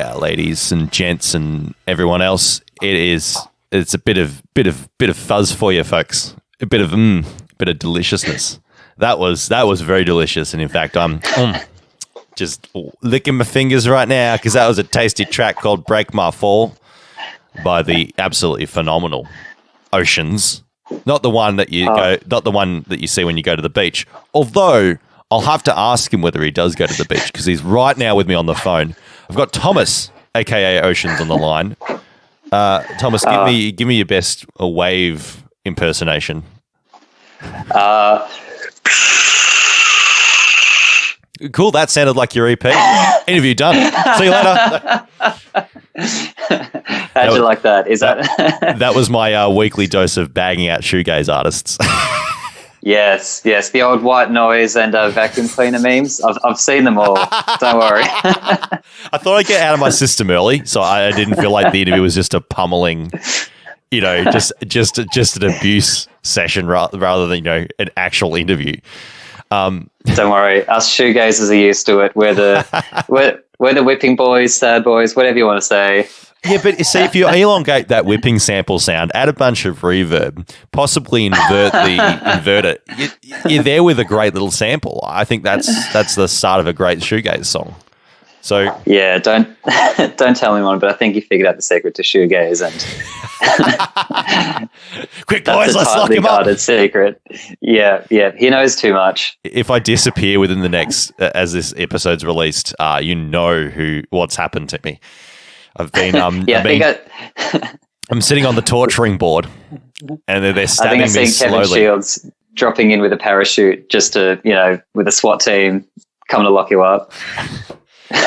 yeah, ladies and gents and everyone else, it's a bit of fuzz for you folks. A bit of deliciousness. That was very delicious, and in fact, I'm just licking my fingers right now because that was a tasty track called "Break My Fall" by the absolutely phenomenal Oceans. Not the one that you see when you go to the beach. Although I'll have to ask him whether he does go to the beach because he's right now with me on the phone. I've got Thomas, aka Oceans, on the line. Thomas, give me your best wave impersonation. Cool. That sounded like your EP. Interview done. See you later. How'd you like that? That was my weekly dose of bagging out shoegaze artists. Yes. The old white noise and vacuum cleaner memes. I've seen them all. Don't worry. I thought I'd get out of my system early, so I didn't feel like the interview was just a pummeling, just an abuse session rather than an actual interview. Don't worry, us shoegazers are used to it. We're the whipping boys, sad boys, whatever you want to say. Yeah, but you see, if you elongate that whipping sample sound, add a bunch of reverb, possibly invert it, you're there with a great little sample. I think that's the start of a great shoegaze song. So yeah, don't tell anyone, but I think you figured out the secret to shoegaze, and quick boys, let's lock him up. Guarded secret. Yeah, he knows too much. If I disappear within the next, as this episode's released, what's happened to me. I've been I'm sitting on the torturing board, and they're stabbing me slowly. I think Kevin Shields dropping in with a parachute just to with a SWAT team coming to lock you up.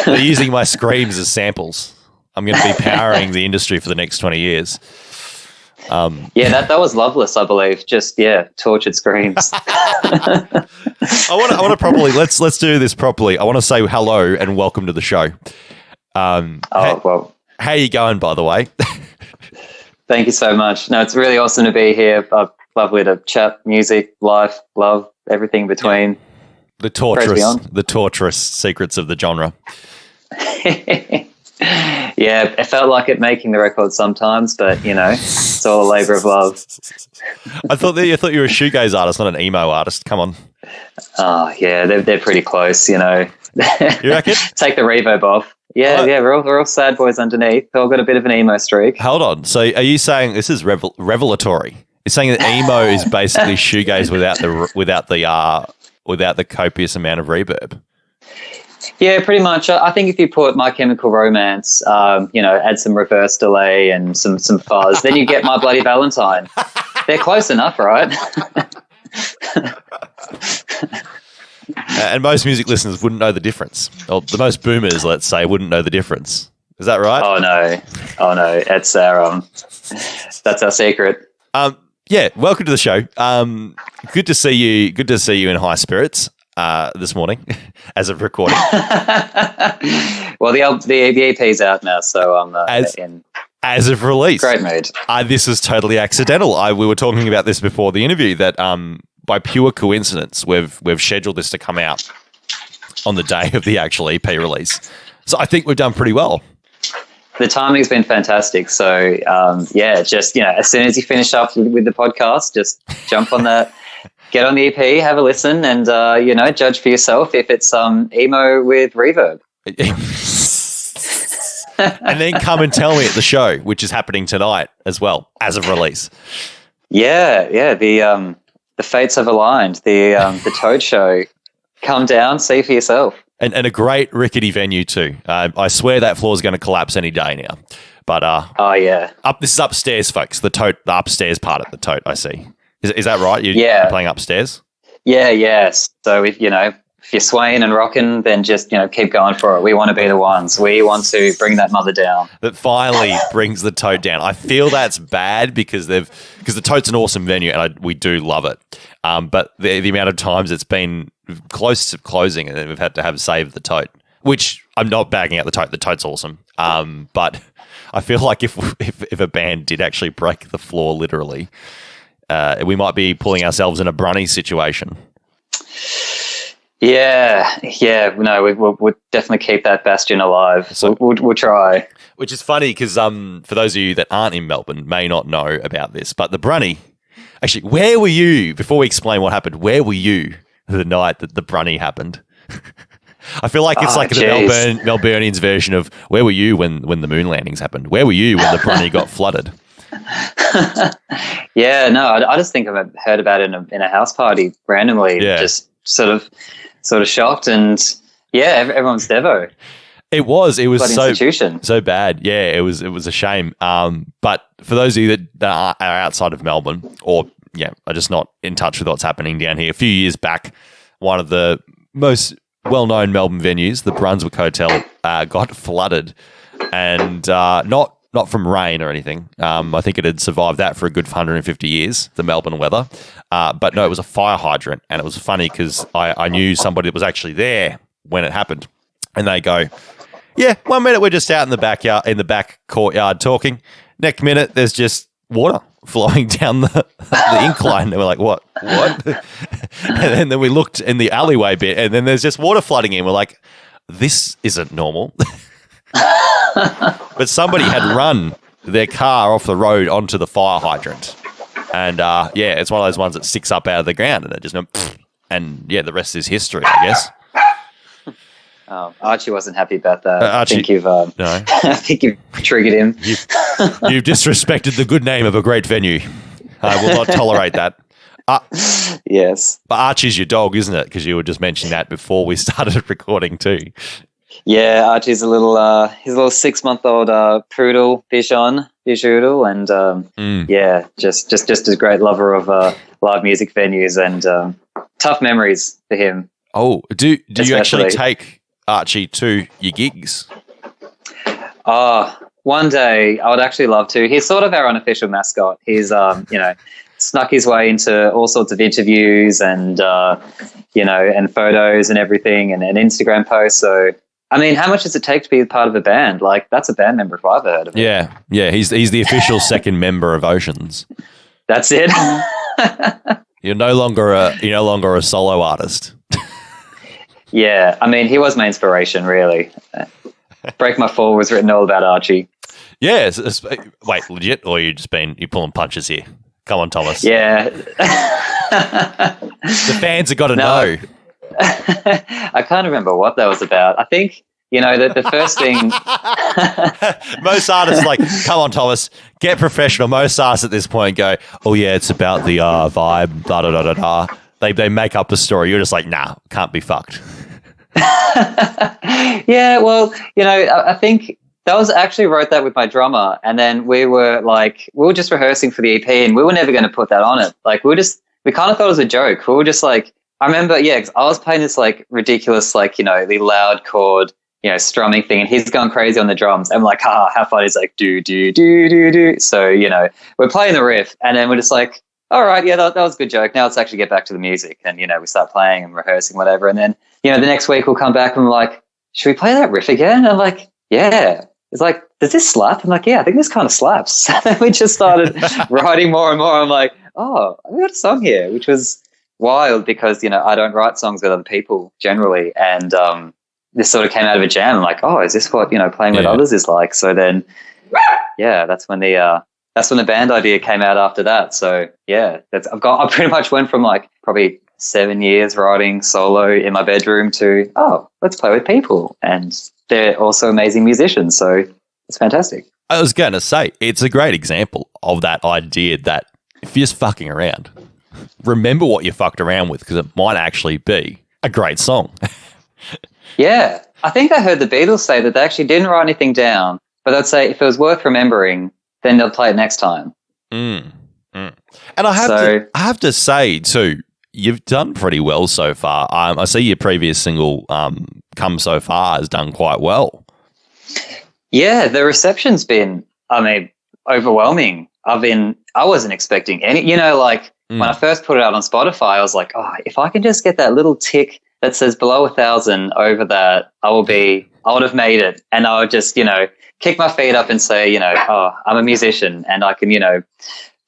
They're using my screams as samples. I'm going to be powering the industry for the next 20 years. That was Loveless, I believe. Just tortured screams. I want to properly let's do this properly. I want to say hello and welcome to the show. How you going, by the way? Thank you so much. No, it's really awesome to be here. Lovely to chat music, life, love, everything between. The torturous secrets of the genre. Yeah, it felt like it making the record sometimes, but it's all a labour of love. I thought you were a shoegaze artist, not an emo artist. Come on. Oh yeah, they're pretty close. You reckon? Take the reverb off. Yeah, we're all sad boys underneath. We've all got a bit of an emo streak. Hold on. So are you saying this is revelatory? You're saying that emo is basically shoegaze without the copious amount of reverb? Yeah, pretty much. I think if you put My Chemical Romance, add some reverse delay and some fuzz, then you get My Bloody Valentine. They're close enough, right? And most music listeners wouldn't know the difference. Or the most boomers, let's say, wouldn't know the difference. Is that right? Oh no. It's our that's our secret. Yeah, welcome to the show. Good to see you. Good to see you in high spirits this morning, as of recording. Well, the EP's out now, so I'm as of release. Great mood. This was totally accidental. We were talking about this before the interview that by pure coincidence we've scheduled this to come out on the day of the actual EP release. So I think we've done pretty well. The timing's been fantastic. So, just, as soon as you finish up with the podcast, just jump on that, get on the EP, have a listen, and, judge for yourself if it's emo with reverb. And then come and tell me at the show, which is happening tonight as well, as of release. Yeah. The fates have aligned. The Toad Show. Come down, see for yourself. And a great rickety venue too. I swear that floor is going to collapse any day now. But this is upstairs, folks. The upstairs part of the Tote. I see. Is that right? You're playing upstairs. Yeah. So if you're swaying and rocking, then just keep going for it. We want to be the ones. We want to bring that mother down. That finally brings the Tote down. I feel that's bad because the Tote's an awesome venue and we do love it. But the amount of times it's been close to closing and then we've had to have save the Tote, which I'm not bagging out the Tote. The Tote's awesome. But I feel like if a band did actually break the floor literally, we might be pulling ourselves in a Brunny situation. Yeah. No, we'll definitely keep that bastion alive. So- We'll try. Which is funny because for those of you that aren't in Melbourne may not know about this, but the Brunny, actually, where were you, before we explain what happened, where were you the night that the Brunny happened? I feel like it's like the Melburnians version of where were you when the moon landings happened? Where were you when the Brunny got flooded? Yeah, no, I just think I've heard about it in a house party randomly, just sort of shocked, and everyone's devo. It was institution. so bad. Yeah, it was a shame. But for those of you that are outside of Melbourne, or are just not in touch with what's happening down here, a few years back, one of the most well-known Melbourne venues, the Brunswick Hotel, got flooded, and not from rain or anything. I think it had survived that for a good 150 years, the Melbourne weather. But no, it was a fire hydrant, and it was funny because I knew somebody that was actually there when it happened, and they go, "Yeah, 1 minute we're just out in the back courtyard talking. Next minute there's just water flowing down the incline." And we're like, "What?" And then we looked in the alleyway bit, and then there's just water flooding in. We're like, "This isn't normal." But somebody had run their car off the road onto the fire hydrant, and it's one of those ones that sticks up out of the ground, and it just and the rest is history, I guess. Archie wasn't happy about that. Archie, I think you've triggered him. You've disrespected the good name of a great venue. I will not tolerate that. Yes. But Archie's your dog, isn't it? Because you were just mentioning that before we started recording too. Yeah, Archie's he's a little 6-month-old poodle, Bichon, and just a great lover of live music venues, and tough memories for him. Oh, do you actually take Archie to your gigs? One day I would actually love to. He's sort of our unofficial mascot. He's snuck his way into all sorts of interviews and and photos and everything, and Instagram posts. So I mean, how much does it take to be part of a band? Like, that's a band member if I've heard of it. Yeah. He's the official second member of Oceans. That's it. You're no longer a solo artist. Yeah, I mean, he was my inspiration, really. Break My Fall was written all about Archie. Yeah. Wait, legit? Or you're pulling punches here? Come on, Thomas. Yeah. The fans have got to know. I can't remember what that was about. I think, the first thing... Most artists come on, Thomas, get professional. Most artists at this point go, oh, yeah, it's about the vibe, da-da-da-da-da. They make up a story. You're just like, nah, can't be fucked. Yeah, well, I think that was actually wrote that with my drummer, and then we were just rehearsing for the EP, and we were never going to put that on it. We kind of thought it was a joke. We were just I remember, because I was playing this ridiculous, the loud chord, strumming thing, and he's going crazy on the drums. I'm like, how fun. He's like, do, do, do, do, do. So, we're playing the riff, and then we're just like, all right, yeah, that was a good joke. Now let's actually get back to the music. And, we start playing and rehearsing, whatever. And then, the next week we'll come back and we're like, should we play that riff again? And I'm like, yeah. It's like, does this slap? I'm like, yeah, I think this kind of slaps. And then we just started writing more and more. I'm like, oh, we got a song here, which was wild because, I don't write songs with other people generally. And this sort of came out of a jam. I'm like, oh, is this what, playing with others is like? So then, that's when the band idea came out after that. So yeah, I pretty much went from probably 7 years writing solo in my bedroom to, let's play with people. And they're also amazing musicians. So it's fantastic. I was going to say, it's a great example of that idea that if you're just fucking around, remember what you fucked around with, because it might actually be a great song. Yeah. I think I heard the Beatles say that they actually didn't write anything down, but they'd say if it was worth remembering, then they'll play it next time. And I have to say too, you've done pretty well so far. I see your previous single, Come So Far, has done quite well. Yeah, the reception's been, overwhelming. I wasn't expecting any, when I first put it out on Spotify, I was like, if I can just get that little tick that says below 1,000 over that, I would have made it. And I would just, kick my feet up and say, I'm a musician and I can,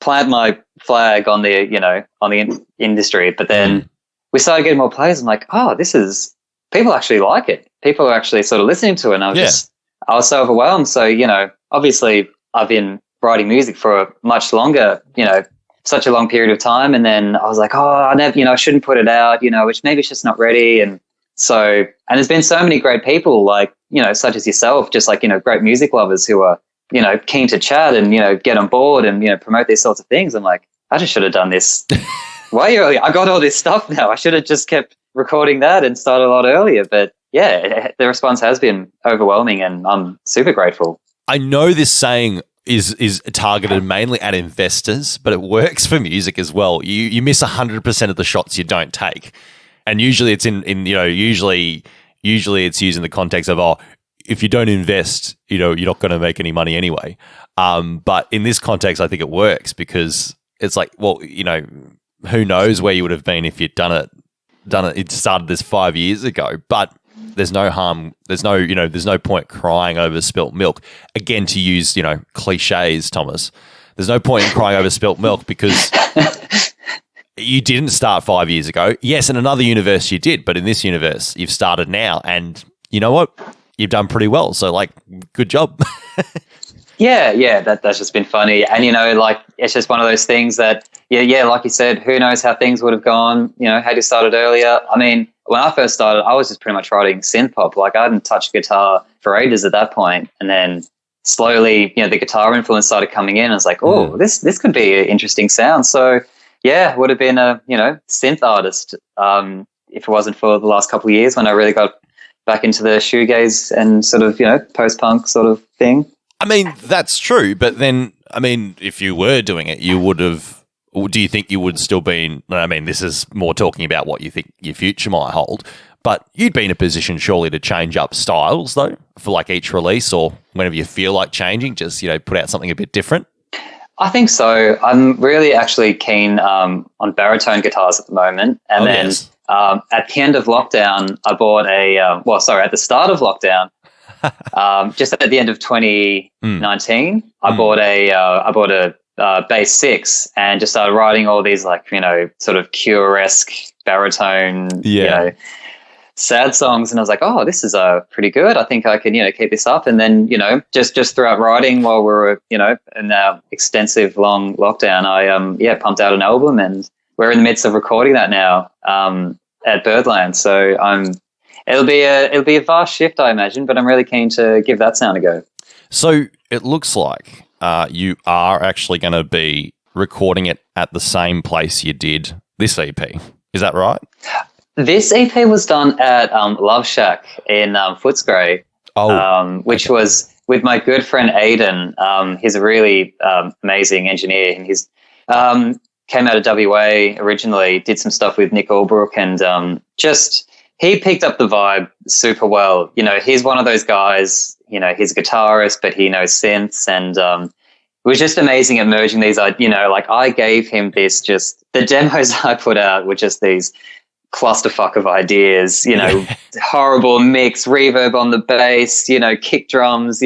plant my flag on the, on the industry. But then we started getting more plays. I'm like, oh, people actually like it. People are actually sort of listening to it. And I was so overwhelmed. So, obviously I've been writing music for much longer, such a long period of time. And then I was like, oh, I shouldn't put it out, which maybe it's just not ready. And there's been so many great people like, such as yourself, just like, great music lovers who are, keen to chat and, get on board and, promote these sorts of things. I'm like, I just should have done this way earlier. I got all this stuff now. I should have just kept recording that and started a lot earlier. But yeah, the response has been overwhelming and I'm super grateful. I know this saying is targeted mainly at investors, but it works for music as well. You miss 100% of the shots you don't take. And usually it's usually it's used in the context of, if you don't invest, you're not going to make any money anyway. But in this context, I think it works because it's like, well, who knows where you would have been if you'd done it, started this 5 years ago. But there's no harm. There's no point crying over spilt milk. Again, to use, cliches, Thomas, there's no point in crying over spilt milk because you didn't start 5 years ago. Yes, in another universe you did, but in this universe you've started now, and you know what? You've done pretty well. So, like, good job. Yeah, that's just been funny. And, it's just one of those things that, like you said, who knows how things would have gone, had you started earlier. I mean, when I first started, I was just pretty much writing synth pop. Like, I hadn't touched guitar for ages at that point. And then slowly, the guitar influence started coming in. I was like, oh, this could be an interesting sound. So, yeah, would have been a, synth artist if it wasn't for the last couple of years when I really got back into the shoegaze and sort of, post-punk sort of thing. I mean, that's true. But then, if you were doing it, you would have, do you think you would still been, this is more talking about what you think your future might hold, but you'd be in a position surely to change up styles though for like each release or whenever you feel like changing, just, put out something a bit different. I think so. I'm really actually keen on baritone guitars at the moment. And at the end of lockdown, I bought at the start of lockdown, just at the end of 2019, I bought a bass 6 and just started writing all these like, sort of Cure-esque baritone, sad songs. And I was like, oh, this is pretty good. I think I can, keep this up. And then, just throughout writing while we were, in our extensive long lockdown, I pumped out an album and we're in the midst of recording that now at Birdland. So it'll be a vast shift, I imagine, but I'm really keen to give that sound a go. So it looks like you are actually going to be recording it at the same place you did this EP. Is that right? This EP was done at Love Shack in Footscray, which was with my good friend Aidan. He's a really amazing engineer, and he's came out of WA originally, did some stuff with Nick Albrook, and he picked up the vibe super well. He's one of those guys, he's a guitarist, but he knows synths, and it was just amazing at merging these, like I gave him this, just the demos I put out were just these clusterfuck of ideas, horrible mix, reverb on the bass, kick drums,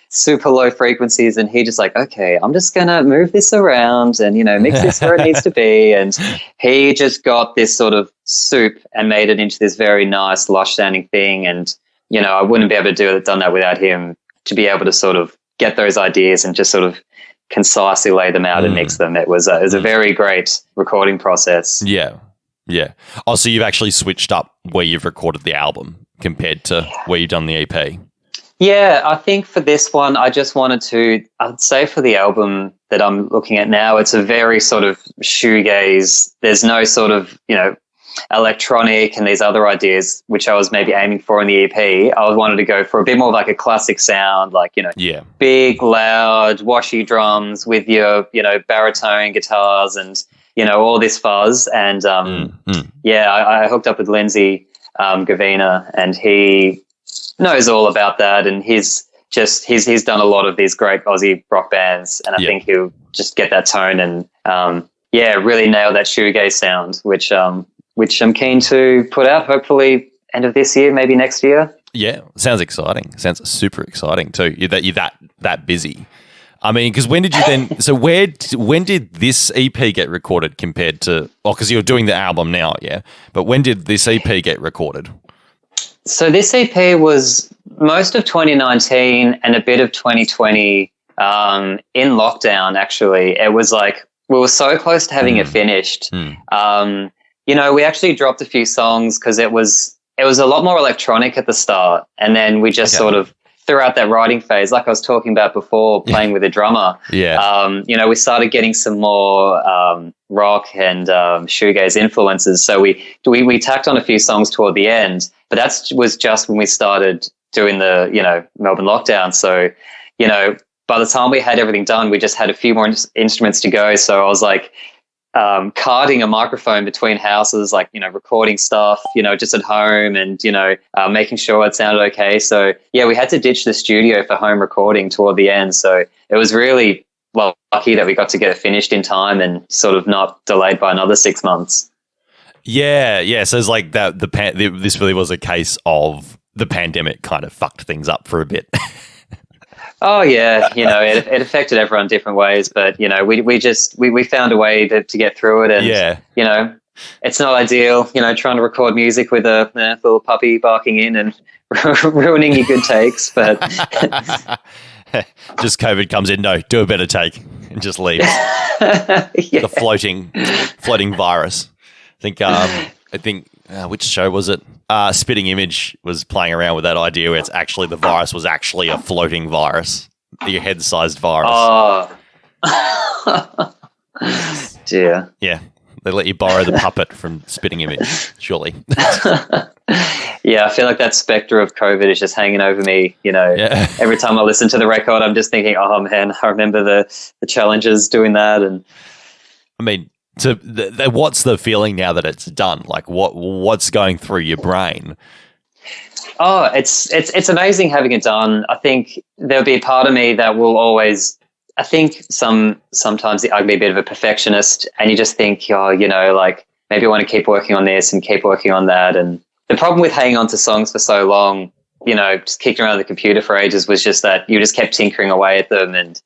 super low frequencies. And he just like, okay, I'm just going to move this around and, mix this where it needs to be. And he just got this sort of soup and made it into this very nice, lush sounding thing. And, I wouldn't be able to done that without him, to be able to sort of get those ideas and just sort of concisely lay them out and mix them. It was a very great recording process. Yeah. Yeah. Oh, so you've actually switched up where you've recorded the album compared to where you've done the EP? Yeah, I think for this one, I just wanted to, I'd say for the album that I'm looking at now, it's a very sort of shoegaze. There's no sort of, electronic and these other ideas, which I was maybe aiming for in the EP. I wanted to go for a bit more of like a classic sound, like, big, loud, washy drums with your, baritone guitars and, all this fuzz. And, I hooked up with Lindsay Gavina, and he knows all about that. And he's done a lot of these great Aussie rock bands. And I think he'll just get that tone and, really nail that shoegaze sound, which I'm keen to put out, hopefully end of this year, maybe next year. Yeah, sounds exciting. Sounds super exciting too. You're that busy. I mean, because when did you then? So when did this EP get recorded compared to? Well, because you're doing the album now, yeah. But when did this EP get recorded? So this EP was most of 2019 and a bit of 2020 in lockdown. Actually, it was like we were so close to having it finished. You know, we actually dropped a few songs because it was a lot more electronic at the start, and then we just sort of throughout that writing phase, like I was talking about before, playing with a drummer. You know, we started getting some more rock and shoegaze influences. So we tacked on a few songs toward the end, but that was just when we started doing the, you know, Melbourne lockdown. So, you know, by the time we had everything done, we just had a few more instruments to go. So I was like carting a microphone between houses, like, you know, recording stuff, you know, just at home and, you know, making sure it sounded okay. So yeah, we had to ditch the studio for home recording toward the end. So it was really lucky that we got to get it finished in time and sort of not delayed by another 6 months. Yeah. So it's like that. This really was a case of the pandemic kind of fucked things up for a bit. Oh yeah, you know, it affected everyone in different ways, but you know, we found a way to get through it, and you know, it's not ideal, you know, trying to record music with a little puppy barking in and ruining your good takes, but just COVID comes in, no, do a better take, and just leaves. The floating virus. I think which show was it? Spitting Image was playing around with that idea where it's actually the virus was actually a floating virus, your head-sized virus. Oh, dear. Yeah, they let you borrow the puppet from Spitting Image, surely. Yeah, I feel like that spectre of COVID is just hanging over me. You know, every time I listen to the record, I'm just thinking, oh man, I remember the challenges doing that. And I mean, so what's the feeling now that it's done? Like what's going through your brain? Oh, it's amazing having it done. I think there'll be a part of me that will always, I think sometimes I can be a bit of a perfectionist, and you just think, oh, you know, like maybe I want to keep working on this and keep working on that. And the problem with hanging on to songs for so long, you know, just kicking around the computer for ages, was just that you just kept tinkering away at them. And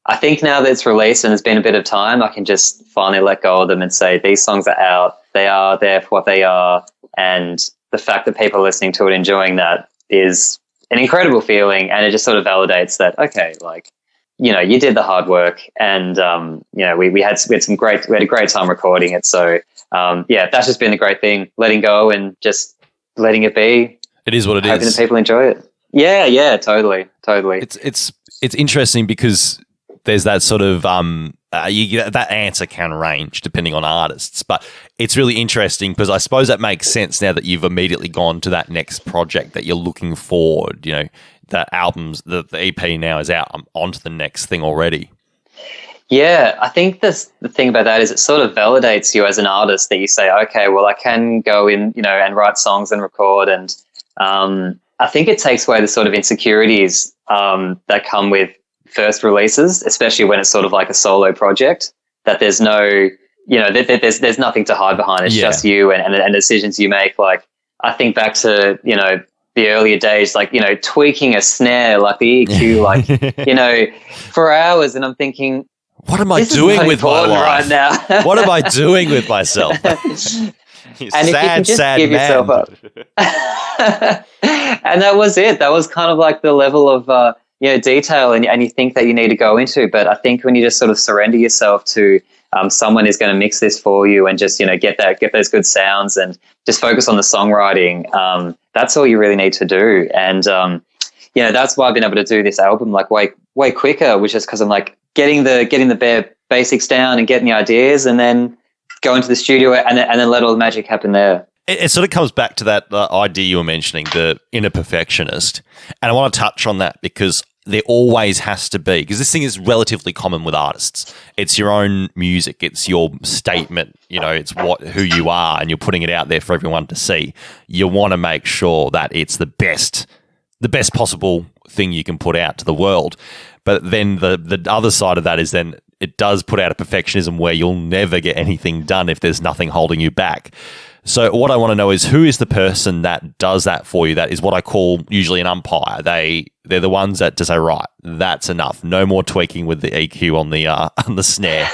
I think now that it's released and there's been a bit of time, I can just finally let go of them and say, these songs are out. They are there for what they are. And the fact that people are listening to it, enjoying that, is an incredible feeling. And it just sort of validates that, okay, like, you know, you did the hard work, and, you know, we had a great time recording it. So, yeah, that's just been the great thing, letting go and just letting it be. It is what it is. Hoping that people enjoy it. Yeah, totally. It's interesting because there's that sort of that answer can range depending on artists, but it's really interesting because I suppose that makes sense now that you've immediately gone to that next project that you're looking forward. You know, the EP now is out. I'm onto the next thing already. Yeah, I think the thing about that is it sort of validates you as an artist, that you say, okay, well, I can go in, you know, and write songs and record, and I think it takes away the sort of insecurities that come with first releases, especially when it's sort of like a solo project, that there's no, you know, there's nothing to hide behind. It's just you and decisions you make. Like, I think back to, you know, the earlier days, like, you know, tweaking a snare, like the EQ, like, you know, for hours. And I'm thinking, what am I doing with my life right now? What am I doing with myself? And if you can just give yourself up. And that was it. That was kind of like the level of, you know, detail and you think that you need to go into. But I think when you just sort of surrender yourself to someone is going to mix this for you and just, you know, get those good sounds and just focus on the songwriting, that's all you really need to do. And, you know, that's why I've been able to do this album like way quicker, which is because I'm like getting the bare basics down and getting the ideas, and then go into the studio and then let all the magic happen there. It sort of comes back to that idea you were mentioning, the inner perfectionist. And I want to touch on that because there always has to be, because this thing is relatively common with artists. It's your own music. It's your statement. You know, it's who you are, and you're putting it out there for everyone to see. You want to make sure that it's the best possible thing you can put out to the world. But then the other side of that is then it does put out a perfectionism where you'll never get anything done if there's nothing holding you back. So what I want to know is who is the person that does that for you? That is what I call usually an umpire. They're the ones that just say, right, that's enough. No more tweaking with the EQ on the snare.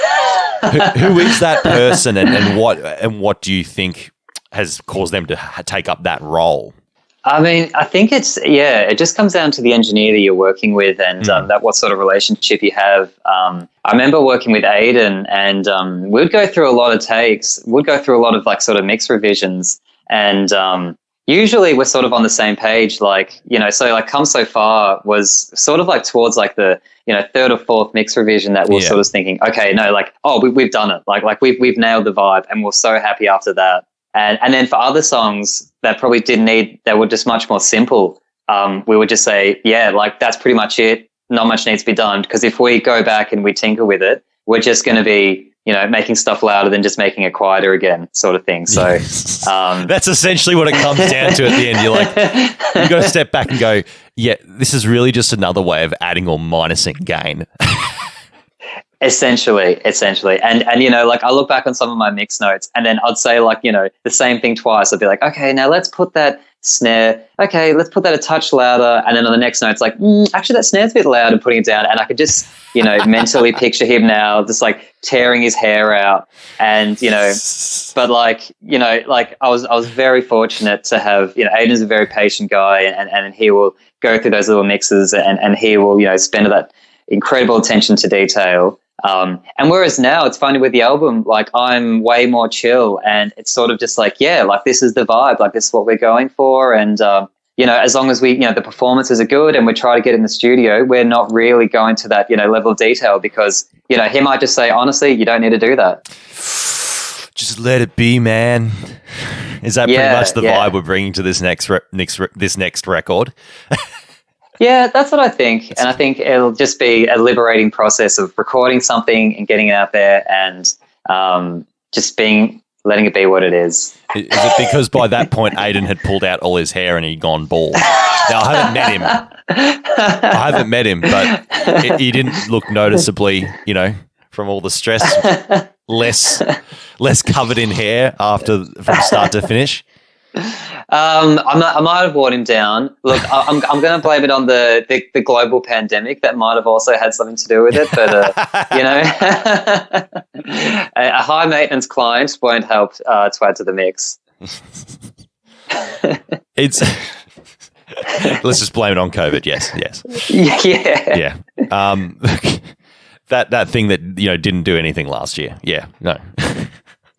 who is that person, and what do you think has caused them to take up that role? I mean, I think it just comes down to the engineer that you're working with and that what sort of relationship you have. I remember working with Aidan, and we'd go through a lot of takes. We'd go through a lot of like sort of mix revisions, and usually we're sort of on the same page. Like, you know, so like Come So Far was sort of like towards like the, you know, third or fourth mix revision that we're sort of thinking, okay, no, like, oh, we've done it. Like we've nailed the vibe, and we're so happy after that. And then for other songs that probably that were just much more simple, we would just say, yeah, like that's pretty much it. Not much needs to be done, because if we go back and we tinker with it, we're just going to be, you know, making stuff louder than just making it quieter again, sort of thing. So that's essentially what it comes down to at the end. You're like, you got to step back and go, yeah, this is really just another way of adding or minusing gain. Essentially. And, you know, like I look back on some of my mix notes, and then I'd say like, you know, the same thing twice. I'd be like, okay, now let's put that snare. Okay, let's put that a touch louder. And then on the next note, it's like, actually that snare's a bit loud, and putting it down. And I could just, you know, mentally picture him now just like tearing his hair out. And, you know, but like, you know, like I was very fortunate to have, you know, Aidan's a very patient guy, and he will go through those little mixes, and he will, you know, spend that incredible attention to detail. And whereas now it's funny with the album, like I'm way more chill, and it's sort of just like, yeah, like this is the vibe, like this is what we're going for. And, you know, as long as we, you know, the performances are good and we try to get in the studio, we're not really going to that, you know, level of detail, because, you know, he might just say, honestly, you don't need to do that. Just let it be, man. Is that pretty much the vibe we're bringing to this next record? Yeah, that's what I think. And I think it'll just be a liberating process of recording something and getting it out there, and just letting it be what it is. Is it because by that point Aidan had pulled out all his hair and he'd gone bald? Now, I haven't met him, but he didn't look noticeably, you know, from all the stress, less covered in hair from start to finish. I might have worn him down. Look, I'm going to blame it on the global pandemic. That might have also had something to do with it. But you know, a high maintenance client won't help to add to the mix. Let's just blame it on COVID. Yes. Yeah. That thing that, you know, didn't do anything last year. Yeah. No.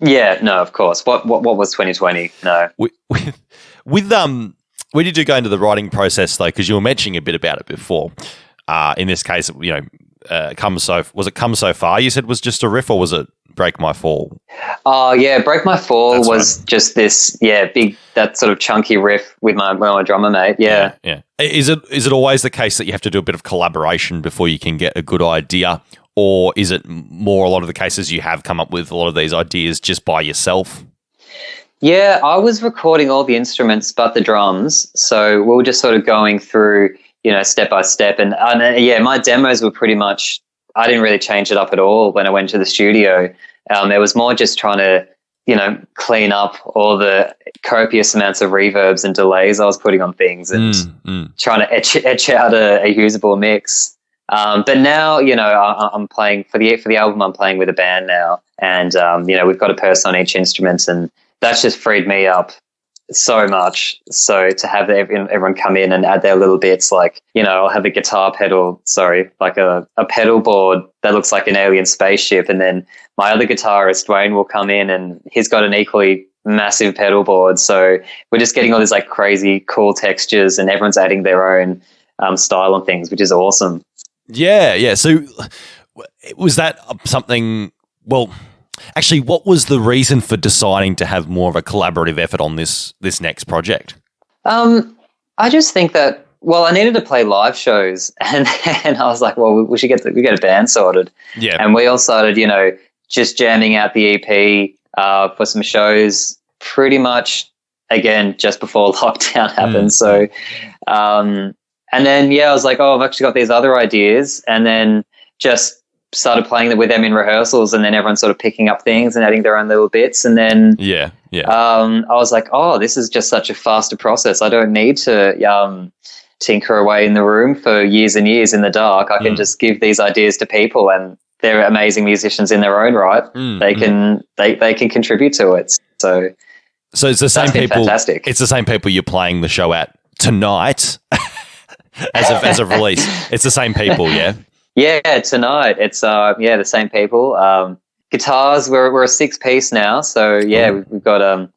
Yeah, no, of course. What was 2020? No. When did you go into the writing process though? Because you were mentioning a bit about it before. In this case, you know, was it Come So Far? You said was just a riff, or was it Break My Fall? Oh yeah, Break My Fall was just this big, that sort of chunky riff with my drummer mate. Yeah. Is it always the case that you have to do a bit of collaboration before you can get a good idea? Or is it more a lot of the cases you have come up with a lot of these ideas just by yourself? Yeah, I was recording all the instruments but the drums. So we were just sort of going through, you know, step by step. And my demos were pretty much, I didn't really change it up at all when I went to the studio. It was more just trying to, you know, clean up all the copious amounts of reverbs and delays I was putting on things, and trying to etch out a usable mix. But now, you know, I'm playing for the album. I'm playing with a band now, and you know, we've got a person on each instrument, and that's just freed me up so much. So to have everyone come in and add their little bits, like, you know, I'll have a guitar pedal, like a pedal board that looks like an alien spaceship, and then my other guitarist Dwayne will come in and he's got an equally massive pedal board. So we're just getting all these like crazy cool textures, and everyone's adding their own style on things, which is awesome. Yeah. So was that something, well, actually, what was the reason for deciding to have more of a collaborative effort on this next project? I just think that, well, I needed to play live shows, and I was like, well, we should get a band sorted. Yeah. And we all started, you know, just jamming out the EP for some shows pretty much, again, just before lockdown happened. So, and then, I was like, oh, I've actually got these other ideas, and then just started playing with them in rehearsals, and then everyone sort of picking up things and adding their own little bits. And then, I was like, oh, this is just such a faster process. I don't need to tinker away in the room for years and years in the dark. I can just give these ideas to people, and they're amazing musicians in their own right. They can contribute to it. So it's the same people. Fantastic. It's the same people you're playing the show at tonight as a release. It's the same people, yeah. Yeah, tonight it's the same people. Guitars, we're a 6-piece now, so we've got the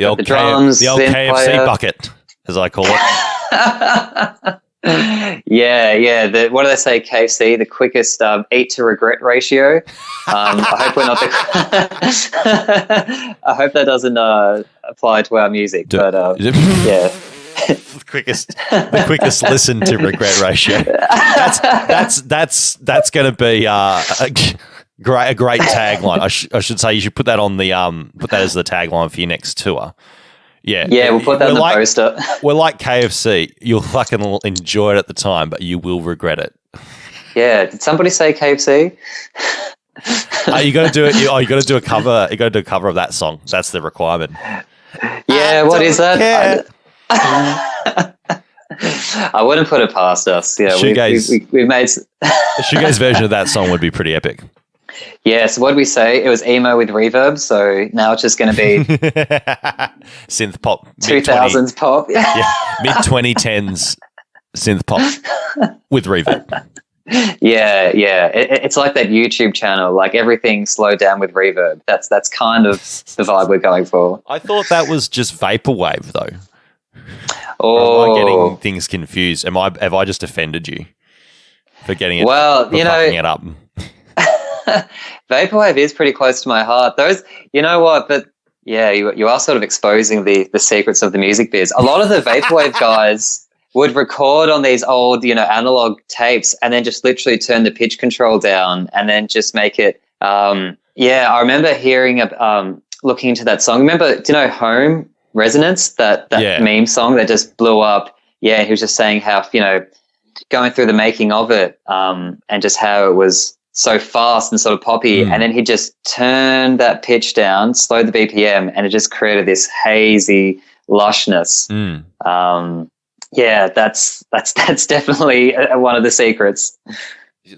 old drums, the old KFC bucket, as I call it. What do they say? KFC, the quickest eat to regret ratio. I hope we're not I hope that doesn't apply to our music, but yeah. The quickest listen to regret ratio. That's going to be a great tagline. I should say you should put that on the put that as the tagline for your next tour. Yeah, we'll put that in the poster. We're like KFC. You'll fucking enjoy it at the time, but you will regret it. Yeah, did somebody say KFC? You got to do it. You got to do a cover. You got to do a cover of that song. That's the requirement. Yeah, what is that? I wouldn't put it past us. Yeah, we've made the shoegaze version of that song would be pretty epic. Yeah, so what did we say? It was emo with reverb, so now it's just going to be synth pop, 2000s pop. Yeah, mid-2010s synth pop with reverb. Yeah. It's like that YouTube channel, like everything slowed down with reverb. That's kind of the vibe we're going for. I thought that was just vaporwave, though. Oh, or am I getting things confused? Have I just offended you for getting it? Well, fucking it up. Vaporwave is pretty close to my heart. Those, you know what? But yeah, you are sort of exposing the secrets of the music biz. A lot of the vaporwave guys would record on these old, analog tapes, and then just literally turn the pitch control down, and then just make it. I remember hearing looking into that song. Remember, do you know Home Resonance? That meme song that just blew up. Yeah, he was just saying how going through the making of it, and just how it was so fast and sort of poppy, and then he just turned that pitch down, slowed the BPM, and it just created this hazy lushness. That's definitely one of the secrets.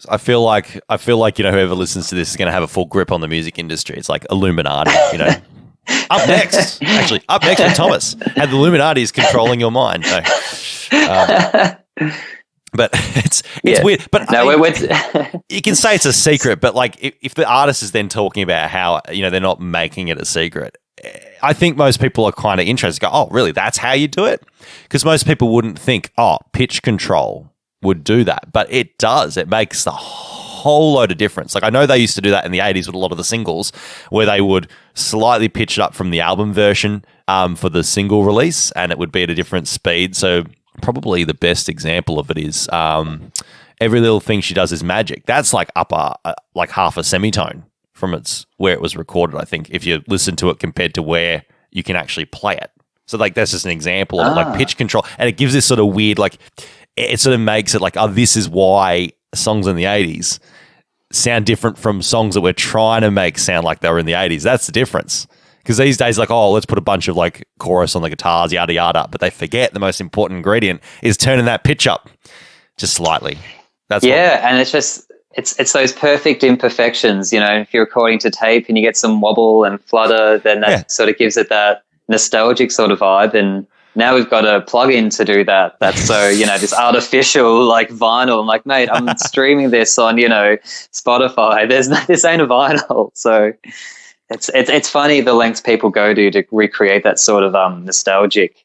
I feel like whoever listens to this is going to have a full grip on the music industry. It's like Illuminati, Up next with Thomas, and the Illuminati is controlling your mind. No. But it's weird. But no, you can say it's a secret, but like if the artist is then talking about how they're not making it a secret, I think most people are kind of interested. Go, oh, really? That's how you do it? Because most people wouldn't think, oh, pitch control would do that, but it does. It makes a whole load of difference. Like I know they used to do that in the 80s with a lot of the singles, where they would slightly pitch it up from the album version for the single release, and it would be at a different speed. So probably the best example of it is Every Little Thing She Does Is Magic. That's like like half a semitone from where it was recorded, I think, if you listen to it compared to where you can actually play it. So like that's just an example of like pitch control, and it gives this sort of weird, like it sort of makes it like, oh, this is why songs in the 80s sound different from songs that we're trying to make sound like they were in the 80s. That's the difference. Because these days, like, oh, let's put a bunch of like chorus on the guitars, yada yada, but they forget the most important ingredient is turning that pitch up just slightly. And it's just it's those perfect imperfections. If you're recording to tape and you get some wobble and flutter, then that sort of gives it that nostalgic sort of vibe. And now we've got a plug-in to do that. That's so this artificial like vinyl. I'm like, mate, I'm streaming this on Spotify. This ain't a vinyl, so. It's funny the lengths people go to recreate that sort of nostalgic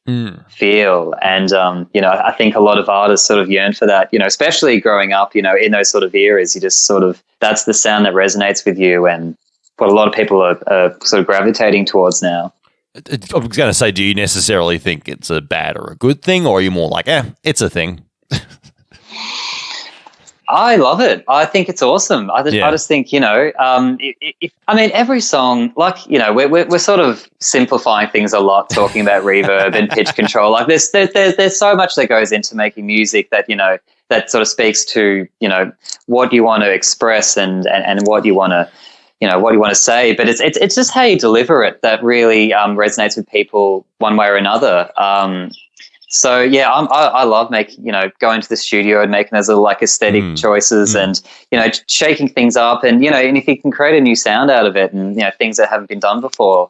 feel, and I think a lot of artists sort of yearn for that. Especially growing up, in those sort of eras, you just sort of that's the sound that resonates with you, and what a lot of people are sort of gravitating towards now. I was going to say, do you necessarily think it's a bad or a good thing, or are you more like, it's a thing? I love it. I think it's awesome. I just think, every song, like, we're sort of simplifying things a lot, talking about reverb and pitch control. Like there's so much that goes into making music that, that sort of speaks to, what you want to express and what you want to, what do you want to say? But it's just how you deliver it that really resonates with people one way or another. So yeah, I love going to the studio and making those little like aesthetic choices and, shaking things up and, and if you can create a new sound out of it and, things that haven't been done before.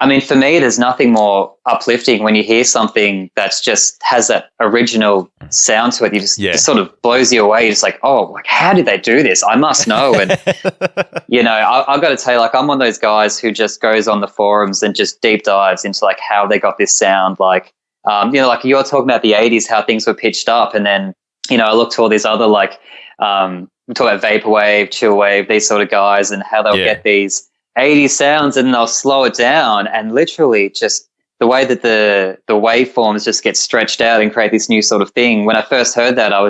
I mean, for me, there's nothing more uplifting when you hear something that's just has that original sound to it. You just sort of blows you away. You're just like, oh, like, how did they do this? I must know. And, I've got to tell you, like, I'm one of those guys who just goes on the forums and just deep dives into like how they got this sound. Like, like you're talking about the 80s, how things were pitched up. And then, I look to all these other like, we talk about vaporwave, chillwave, these sort of guys and how they'll get these 80s sounds and they'll slow it down and literally just the way that the waveforms just get stretched out and create this new sort of thing. When I first heard that, I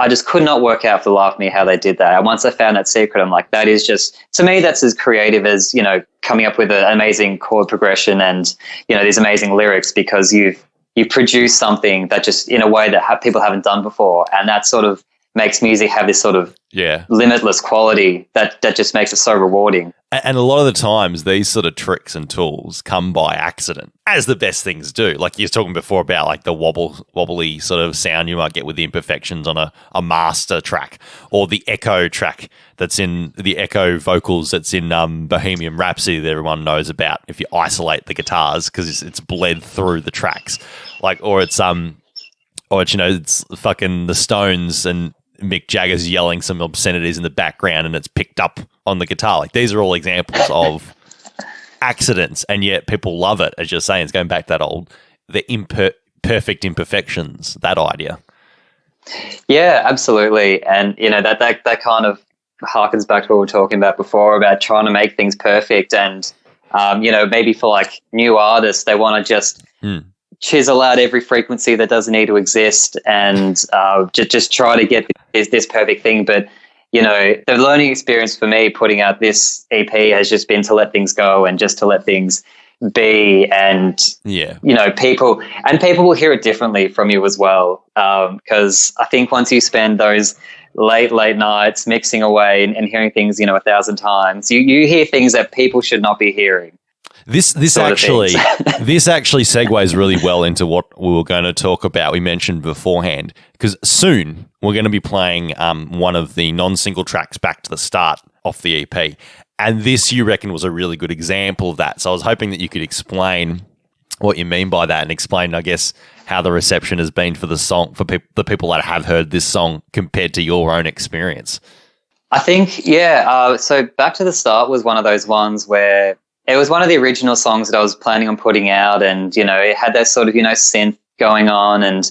just could not work out for the life of me how they did that. And once I found that secret, I'm like, that is just, to me, that's as creative as, coming up with an amazing chord progression and, these amazing lyrics because you've produced something that just in a way that people haven't done before. And that sort of makes music have this sort of limitless quality that just makes it so rewarding. And a lot of the times these sort of tricks and tools come by accident, as the best things do. Like you were talking before about like the wobbly sort of sound you might get with the imperfections on a master track or the echo track that's in the echo vocals that's in Bohemian Rhapsody that everyone knows about if you isolate the guitars because it's bled through the tracks. Like, or it's it's fucking the Stones and Mick Jagger's yelling some obscenities in the background and it's picked up on the guitar. Like these are all examples of accidents and yet people love it. As you're saying, it's going back to that old, the perfect imperfections, that idea. Yeah, absolutely. And, that kind of harkens back to what we were talking about before about trying to make things perfect. And, maybe for like new artists, they want to just chisel out every frequency that doesn't need to exist and just try to get this perfect thing. But, the learning experience for me putting out this EP has just been to let things go and just to let things be. And, people will hear it differently from you as well. Because I think once you spend those late nights mixing away and hearing things, 1,000 times, you hear things that people should not be hearing. This actually segues really well into what we were going to talk about. We mentioned beforehand because soon we're going to be playing one of the non-single tracks back to the start off the EP, and this you reckon was a really good example of that. So I was hoping that you could explain what you mean by that and explain, I guess, how the reception has been for the song for the people that have heard this song compared to your own experience. I think, so Back to the Start was one of those ones where it was one of the original songs that I was planning on putting out and, it had that sort of, synth going on and,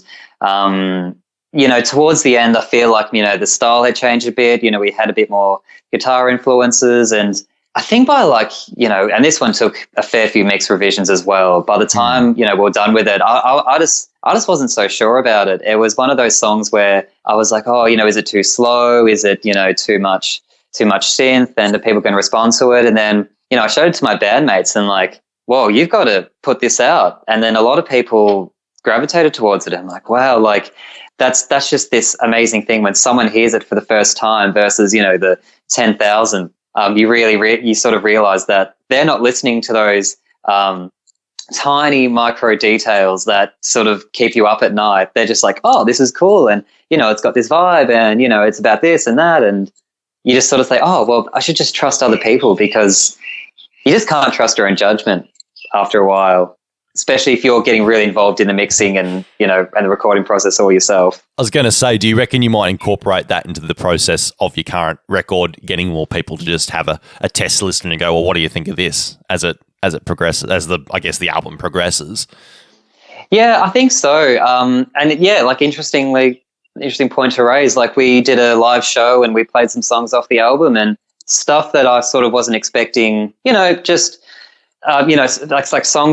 towards the end, I feel like, the style had changed a bit. We had a bit more guitar influences and I think by like, and this one took a fair few mix revisions as well. By the time, we're done with it, I just wasn't so sure about it. It was one of those songs where I was like, oh, is it too slow? Is it, too much synth and are people going to respond to it? And then, I showed it to my bandmates and like, whoa, you've got to put this out. And then a lot of people gravitated towards it. I'm like, wow, like that's just this amazing thing when someone hears it for the first time versus, the 10,000. You sort of realize that they're not listening to those tiny micro details that sort of keep you up at night. They're just like, oh, this is cool. And, it's got this vibe and, it's about this and that. And you just sort of say, oh, well, I should just trust other people because you just can't trust your own judgment after a while, especially if you're getting really involved in the mixing and, and the recording process all yourself. I was going to say, do you reckon you might incorporate that into the process of your current record, getting more people to just have a test listen and go, well, what do you think of this as it progresses, as the album progresses? Yeah, I think so. Like interesting point to raise. Like we did a live show and we played some songs off the album and stuff that I sort of wasn't expecting, like songs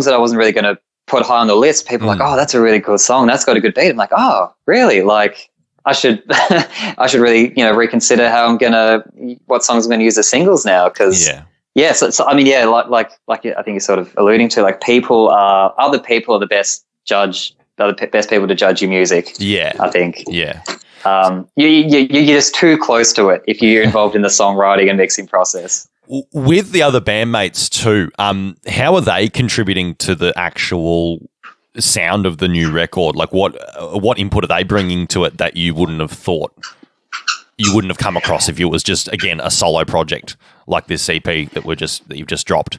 that I wasn't really going to put high on the list. People are like, oh, that's a really cool song. That's got a good beat. I'm like, oh, really? Like I should really, reconsider what songs I'm going to use as singles now. Cause so I mean, like I think you're sort of alluding to, like other people are the best people to judge your music. Yeah. I think. Yeah. You're just too close to it if you're involved in the songwriting and mixing process. With the other bandmates too, how are they contributing to the actual sound of the new record? Like what input are they bringing to it that you wouldn't have thought, you wouldn't have come across if it was just, again, a solo project like this EP that you've just dropped?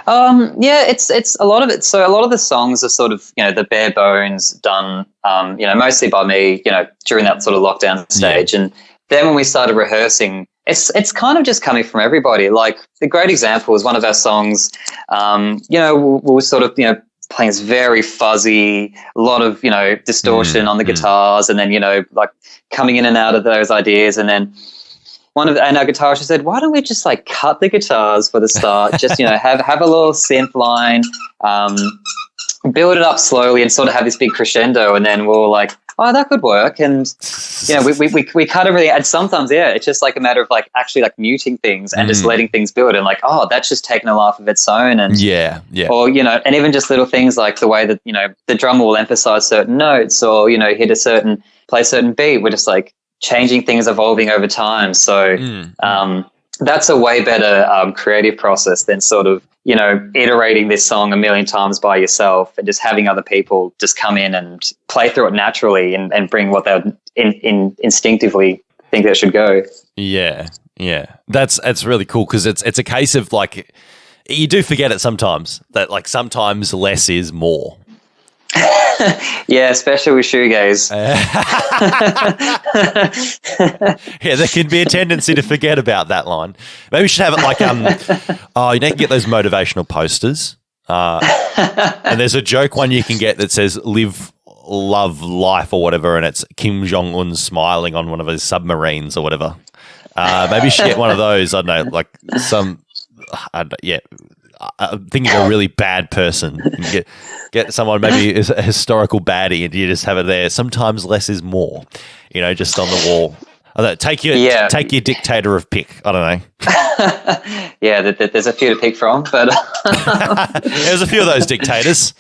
It's a lot of it. So a lot of the songs are sort of, the bare bones done, mostly by me, during that sort of lockdown stage. And then when we started rehearsing, it's kind of just coming from everybody. Like the great example is one of our songs, we'll sort of, playing this very fuzzy, a lot of, distortion on the guitars, and then, like coming in and out of those ideas. And then and our guitarist said, why don't we just like cut the guitars for the start? Just, have a little synth line, build it up slowly and sort of have this big crescendo. And then we'll like, oh, that could work. And, we cut everything. And sometimes, it's just like a matter of like actually like muting things and just letting things build. And like, oh, that's just taken a life of its own. And or, and even just little things like the way that, the drummer will emphasize certain notes or, play a certain beat. We're just like changing things, evolving over time. So that's a way better creative process than sort of, iterating this song a million times by yourself and just having other people just come in and play through it naturally and bring what they instinctively think they should go. Yeah. That's really cool because it's a case of like, you do forget it sometimes that like sometimes less is more. Yeah, especially with shoegaze. Yeah, there can be a tendency to forget about that line. Maybe we should have it like, you can get those motivational posters. And there's a joke one you can get that says live, love, life or whatever, and it's Kim Jong-un smiling on one of his submarines or whatever. Maybe you should get one of those. I don't know, like I'm thinking of a really bad person. Get someone maybe is a historical baddie and you just have it there. Sometimes less is more, just on the wall. I don't know, take your dictator of pick. I don't know. There's a few to pick from, but there's a few of those dictators.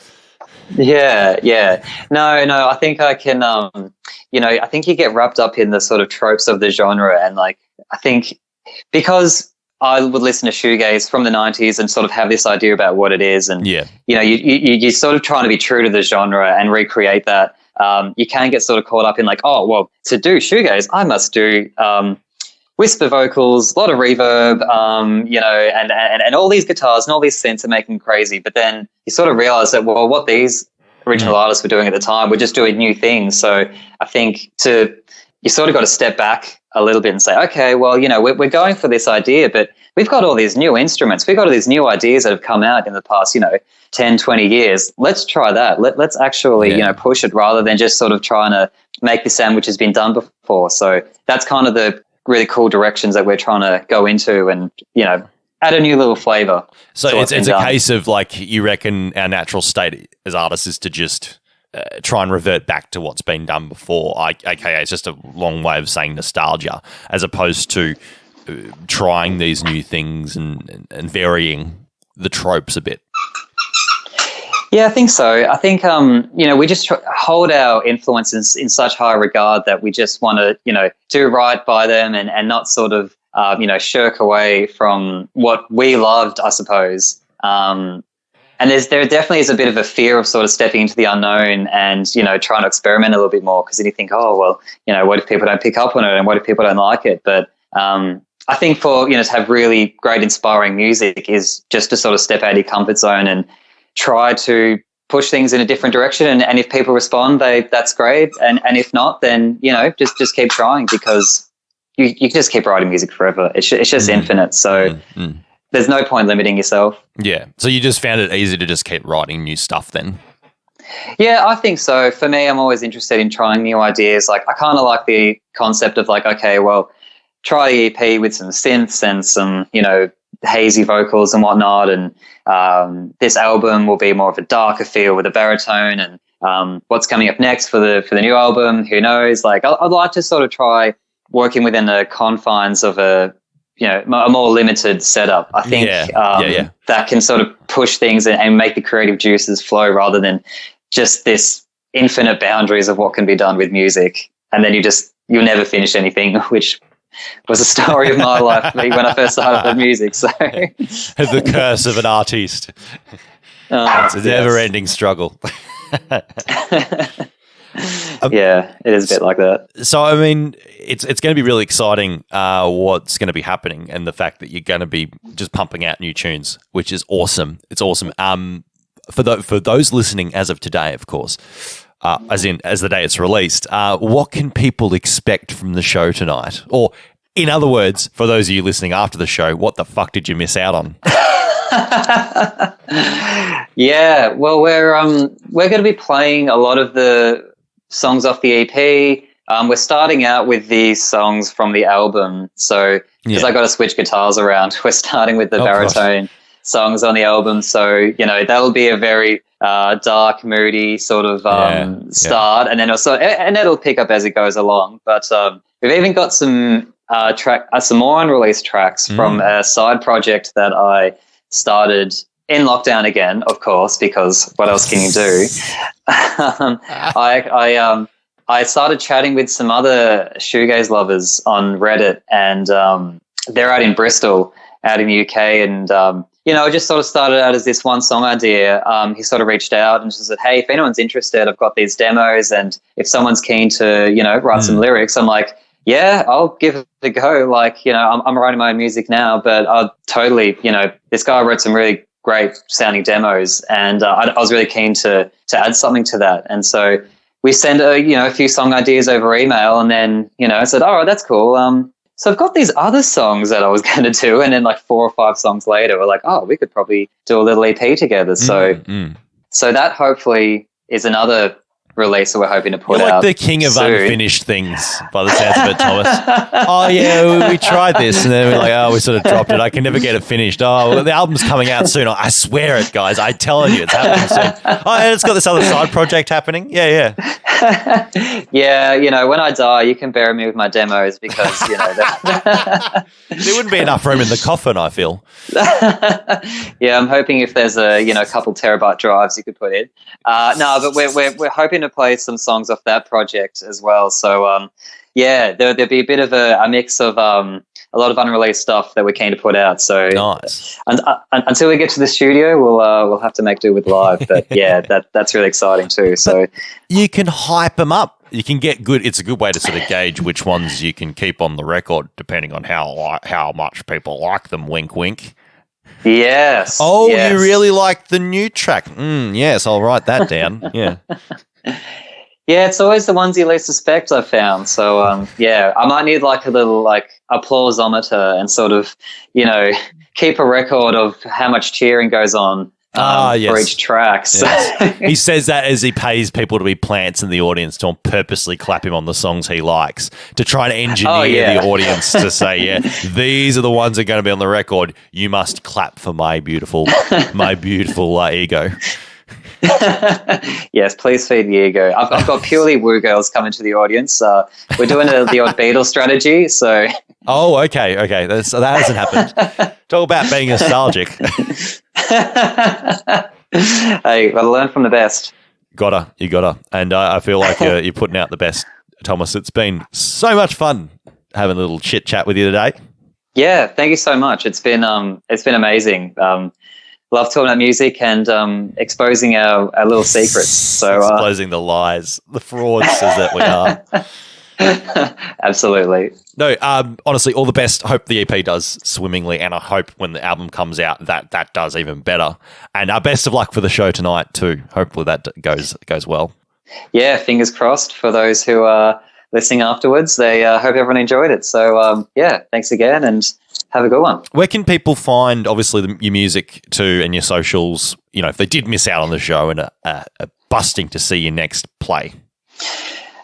Yeah. No, I think I can, I think you get wrapped up in the sort of tropes of the genre. And like, I think because I would listen to shoegaze from the 90s and sort of have this idea about what it is. And, you're sort of trying to be true to the genre and recreate that. You can get sort of caught up in like, oh, well, to do shoegaze, I must do whisper vocals, a lot of reverb, and all these guitars and all these synths are making crazy. But then you sort of realize that, well, what these original artists were doing at the time were just doing new things. So I think you sort of got to step back a little bit and say, okay, well, we're going for this idea, but we've got all these new instruments. We've got all these new ideas that have come out in the past, 10, 20 years. Let's try that. Let's actually, push it rather than just sort of trying to make the sound which has been done before. So that's kind of the really cool directions that we're trying to go into and, add a new little flavor. So it's a case of like, you reckon our natural state as artists is to just try and revert back to what's been done before, aka it's just a long way of saying nostalgia, as opposed to trying these new things and varying the tropes a bit. Yeah, I think so. I think, we just hold our influences in such high regard that we just want to, do right by them and not sort of, shirk away from what we loved, I suppose. And there definitely is a bit of a fear of sort of stepping into the unknown and, trying to experiment a little bit more because then you think, oh, well, what if people don't pick up on it and what if people don't like it? But I think for, to have really great inspiring music is just to sort of step out of your comfort zone and try to push things in a different direction. And if people respond, that's great. And if not, then, just keep trying because you can just keep writing music forever. It's just infinite. So there's no point limiting yourself. Yeah. So you just found it easy to just keep writing new stuff then? Yeah, I think so. For me, I'm always interested in trying new ideas. Like I kind of like the concept of like, okay, well, try the EP with some synths and some, hazy vocals and whatnot. And this album will be more of a darker feel with a baritone. And what's coming up next for the new album? Who knows? Like I'd like to sort of try working within the confines of a more limited setup. I think that can sort of push things and make the creative juices flow rather than just this infinite boundaries of what can be done with music. And then you just you'll never finish anything, which was the story of my life when I first started with music. So the curse of an artiste. It's a never-ending struggle. Yeah, it is a bit like that. So, I mean, it's going to be really exciting what's going to be happening, and the fact that you're going to be just pumping out new tunes, which is awesome. It's awesome. For those listening as of today, of course, as the day it's released, what can people expect from the show tonight? Or, in other words, for those of you listening after the show, what the fuck did you miss out on? Yeah, well, we're going to be playing a lot of the songs off the EP. We're starting out with these songs from the album, so because I got to switch guitars around, we're starting with the baritone songs on the album. So that'll be a very dark, moody sort of start, and then also and it'll pick up as it goes along. But we've even got some more unreleased tracks from a side project that I started in lockdown again, of course, because what else can you do? I started chatting with some other shoegaze lovers on Reddit, and they're out in Bristol, out in the UK, and it just sort of started out as this one song idea. He sort of reached out and just said, "Hey, if anyone's interested, I've got these demos, and if someone's keen to, write some lyrics," I'm like, "Yeah, I'll give it a go." Like, I'm writing my own music now, but I'll totally, this guy wrote some really great sounding demos, and I was really keen to add something to that. And so we sent a few song ideas over email, and then I said, "Oh, that's cool. So I've got these other songs that I was going to do," and then like 4 or 5 songs later, we're like, "Oh, we could probably do a little EP together." So that hopefully is another release that we're hoping to put out. You're like the king of soon. Unfinished things, by the sounds of it, Thomas. Oh, yeah, we tried this, and then we're like, we sort of dropped it. I can never get it finished. Oh, well, the album's coming out soon. I swear it, guys. I'm telling you, it's happening soon. Oh, and it's got this other side project happening. Yeah. Yeah, when I die, you can bury me with my demos because, there wouldn't be enough room in the coffin, I feel. Yeah, I'm hoping if there's a, couple terabyte drives you could put in. No, but we're hoping to play some songs off that project as well. So, there'll be a bit of a mix of a lot of unreleased stuff that we're keen to put out. So nice. Until we get to the studio, we'll have to make do with live. But yeah, that's really exciting too. So you can hype them up. You can get good. It's a good way to sort of gauge which ones you can keep on the record, depending on how much people like them. Wink, wink. Yes. Oh, yes. You really like the new track? Yes, I'll write that down. Yeah. Yeah, it's always the ones you least suspect, I've found. So, I might need like a little applausometer and sort of, keep a record of how much cheering goes on for each track. So. Yes. He says that as he pays people to be plants in the audience to purposely clap him on the songs he likes, to try and engineer the audience to say, these are the ones that are going to be on the record. You must clap for my beautiful ego. Yes, please feed the ego. I've got purely woo girls coming to the audience. We're doing the odd Beatles strategy. So. Oh, okay. That hasn't happened. Talk about being nostalgic. Hey, gotta learn from the best. You gotta. And I feel like you're putting out the best, Thomas. It's been so much fun having a little chit chat with you today. Yeah, thank you so much. It's been amazing. Love talking about music and exposing our little secrets. So exposing the lies, the fraudsters that we are. Absolutely. No, honestly, all the best. Hope the EP does swimmingly, and I hope when the album comes out that does even better. And best of luck for the show tonight too. Hopefully that goes well. Yeah, fingers crossed for those who are listening afterwards. They hope everyone enjoyed it. So thanks again, and have a good one. Where can people find, obviously, your music too and your socials, if they did miss out on the show and are busting to see your next play?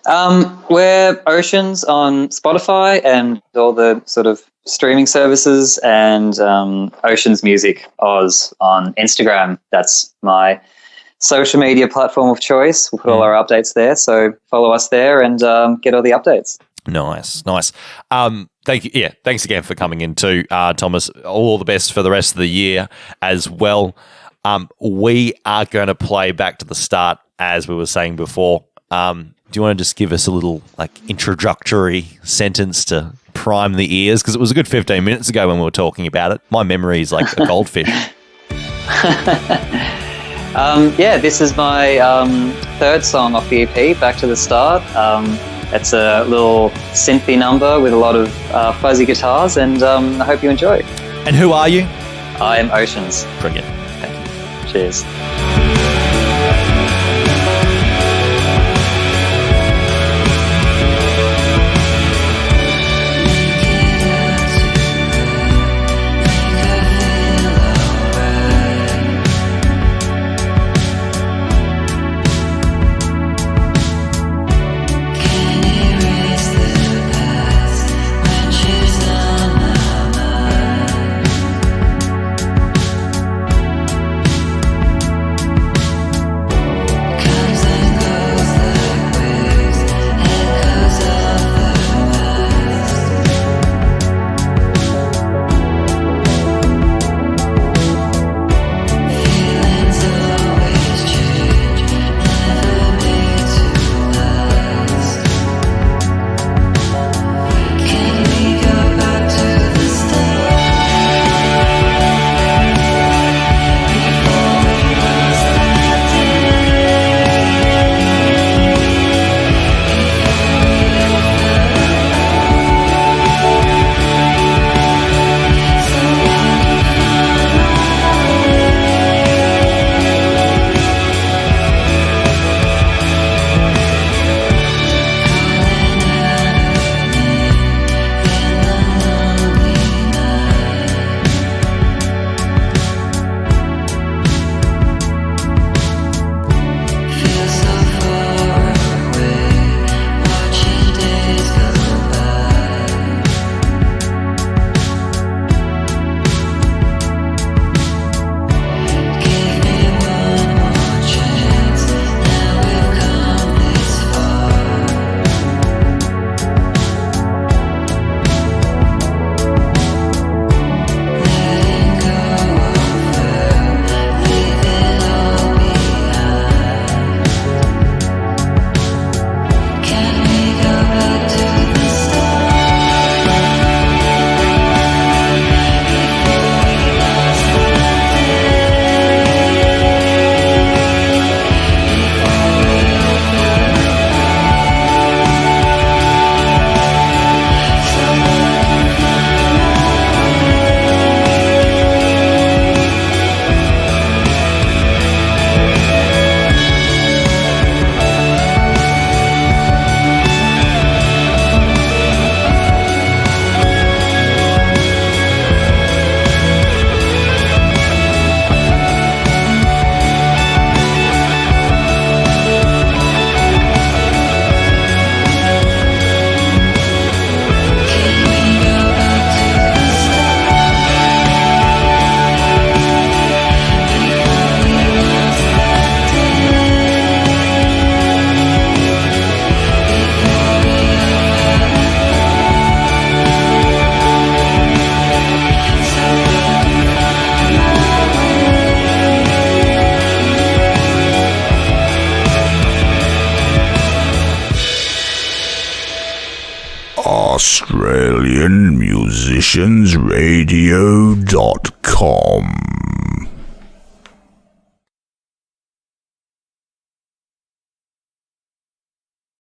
We're Oceans on Spotify and all the sort of streaming services, and Oceans Music Oz on Instagram. That's my social media platform of choice. We'll put all our updates there, so follow us there and get all the updates. Nice. Thank you. Yeah, thanks again for coming in too, Thomas. All the best for the rest of the year as well. We are going to play back to the start, as we were saying before. Do you want to just give us a little introductory sentence to prime the ears? Because it was a good 15 minutes ago when we were talking about it. My memory is like a goldfish. This is my third song off the EP, Back to the Start. It's a little synthy number with a lot of fuzzy guitars, and I hope you enjoy. And who are you? I am Oceans. Brilliant. Thank you. Cheers. AustralianMusiciansRadio.com